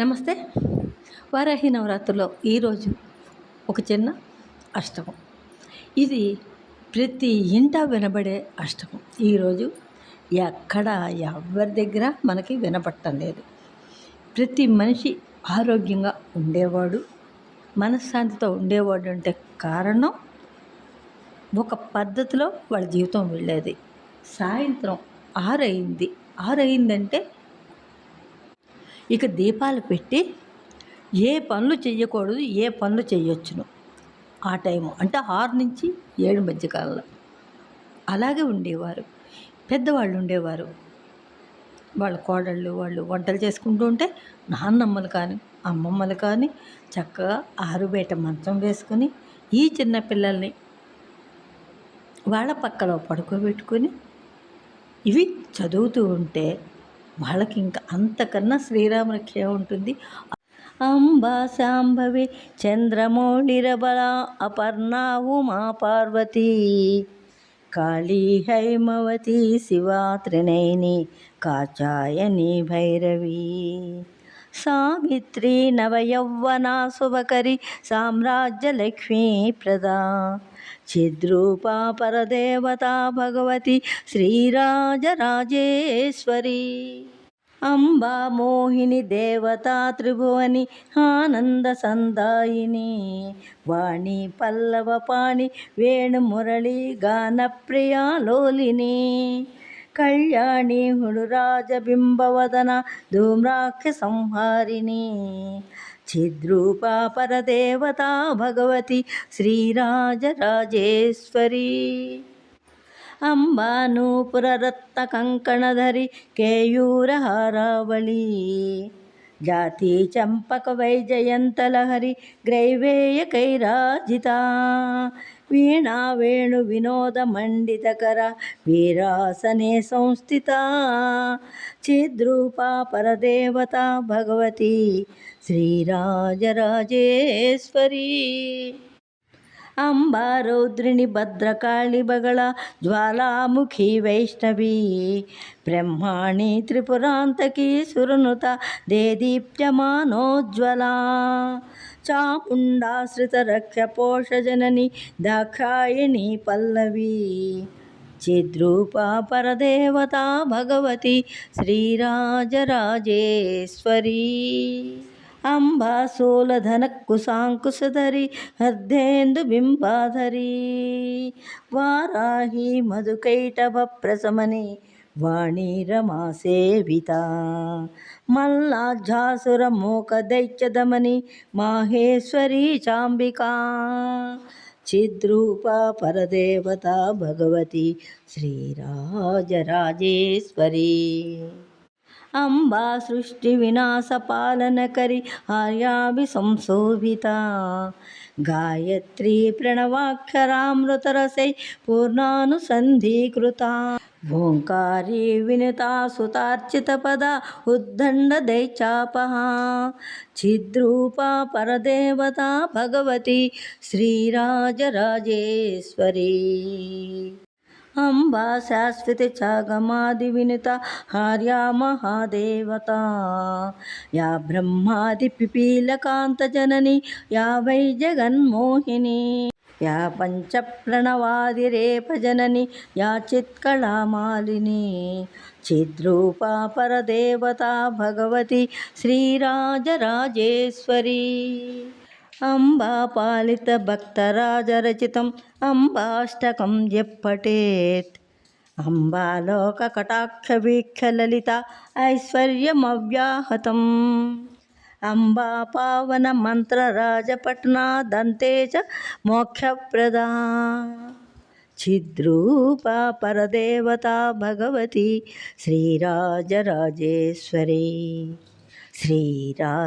నమస్తే. వారాహి నవరాత్రుల్లో ఈరోజు ఒక చిన్న అష్టకం. ఇది ప్రతి ఇంట వినబడే అష్టకం. ఈరోజు ఎక్కడ ఎవరి దగ్గర మనకి వినపడటం లేదు. ప్రతి మనిషి ఆరోగ్యంగా ఉండేవాడు, మనశ్శాంతితో ఉండేవాడు అంటే కారణం ఒక పద్ధతిలో వాళ్ళ జీవితం వెళ్ళేది. సాయంత్రం 6 అయిందంటే ఇక దీపాలు పెట్టి ఏ పనులు చెయ్యకూడదు, ఏ పనులు చేయొచ్చును ఆ టైము అంటే 6 నుంచి 7 మధ్యకాలంలో. అలాగే ఉండేవారు. పెద్దవాళ్ళు ఉండేవారు. వాళ్ళ కోడళ్ళు వాళ్ళు వంటలు చేసుకుంటూ ఉంటే నాన్నమ్మలు కానీ అమ్మమ్మలు కానీ చక్కగా ఆరుబయట మంచం వేసుకొని ఈ చిన్న పిల్లల్ని వాళ్ళ పక్కలో పడుకోబెట్టుకొని ఇవి చదువుతూ ఉంటే వాళ్ళకి ఇంకా అంతకన్నా శ్రీరామరక్ష ఉంటుంది. అంబా శాంభవి చంద్రమౌళిరబల అపర్ణా ఉమా పార్వతీ కాళీ హైమవతి శివా త్రినయని కాచాయని భైరవీ సావిత్రి నవయౌవనా శుభకరి సామ్రాజ్యలక్ష్మీ ప్రదా చిద్రూపా పరదేవతా భగవతి శ్రీరాజరాజేశ్వరి అంబా మోహిని దేవతా త్రిభువని ఆనంద సందాయిని వాణి పల్లవ పాణి వేణుమురళి గాన ప్రియాలోలిని కళ్యాణి హుడురాజబింబవదన ధూమ్రాక్ష సంహారిణి చిద్రూపా పరదేవతా భగవతి శ్రీరాజరాజేశ్వరి అంబా నూపురరత్న కంకణధరి కేయూరహారావళి జాతి చంపక వైజయంతలహరి గ్రైవేయ కైరాజిత వీణా వేణు వినోద మండితకర వీరాసనే సంస్థిత చిద్రూపా పరదేవతా భగవతి శ్రీరాజరాజేశ్వరి అంబా రౌద్రిణి భద్రకాళి బగళ జ్వాలాముఖి వైష్ణవి బ్రహ్మాణి త్రిపురాంతకి సురనుత దేదీప్యమానోజ్వలా చాముండాశ్రిత రక్ష పోషజనని దాక్షాయణి పల్లవి చిద్రూపా పరదేవతా భగవతి శ్రీరాజరాజేశ్వరి అంబా సోలధన కుశాంకుశధరి హర్ధేందు బింబాధరి వారాహి మధుకైటభ ప్రశమని వాణి రమా సేవిత మల్లాజాసుర మోక దైత్యదమని మాహేశ్వరి చాంబికా చిద్రూపా పరదేవతా భగవతి శ్రీరాజరాజేశ్వరి అంబా సృష్టి వినాశ పాలనకరి ఆర్యాభి సంశోభిత గాయత్రీ ప్రణవాక్షరామృతరసై పూర్ణానుసంధీకృత ఓంకారీ వినుతా సుతార్చిత పద ఉద్దండ దైత్యాపహ చిద్రూపా పరదేవతా భగవతి శ్రీరాజరాజేశ్వరి అంబా శాశ్వతి చాగమాది వినుత హార్యా మహాదేవత యా బ్రహ్మాది పిపీలకాంత జనని యా వై జగన్మోహిని యా పంచ ప్రణవాదిరేప జనని యా చిత్కళామాలిని చిద్రూపా పరదేవతా భగవతి శ్రీరాజరాజేశ్వరి అంబా పాలిత భక్తరాజరచితం అంబాష్టకం జప్పటేత్ అంబాలోక కటాక్ష వీక్ష లలిత ఐశ్వర్యమవ్యాహతం అంబా పావన మంత్రరాజపట్నాదంతే చ మోక్షప్రదా చిద్రూపా పరదేవతా భగవతి శ్రీరాజరాజేశ్వరి శ్రీరాజరాజేశ్వరి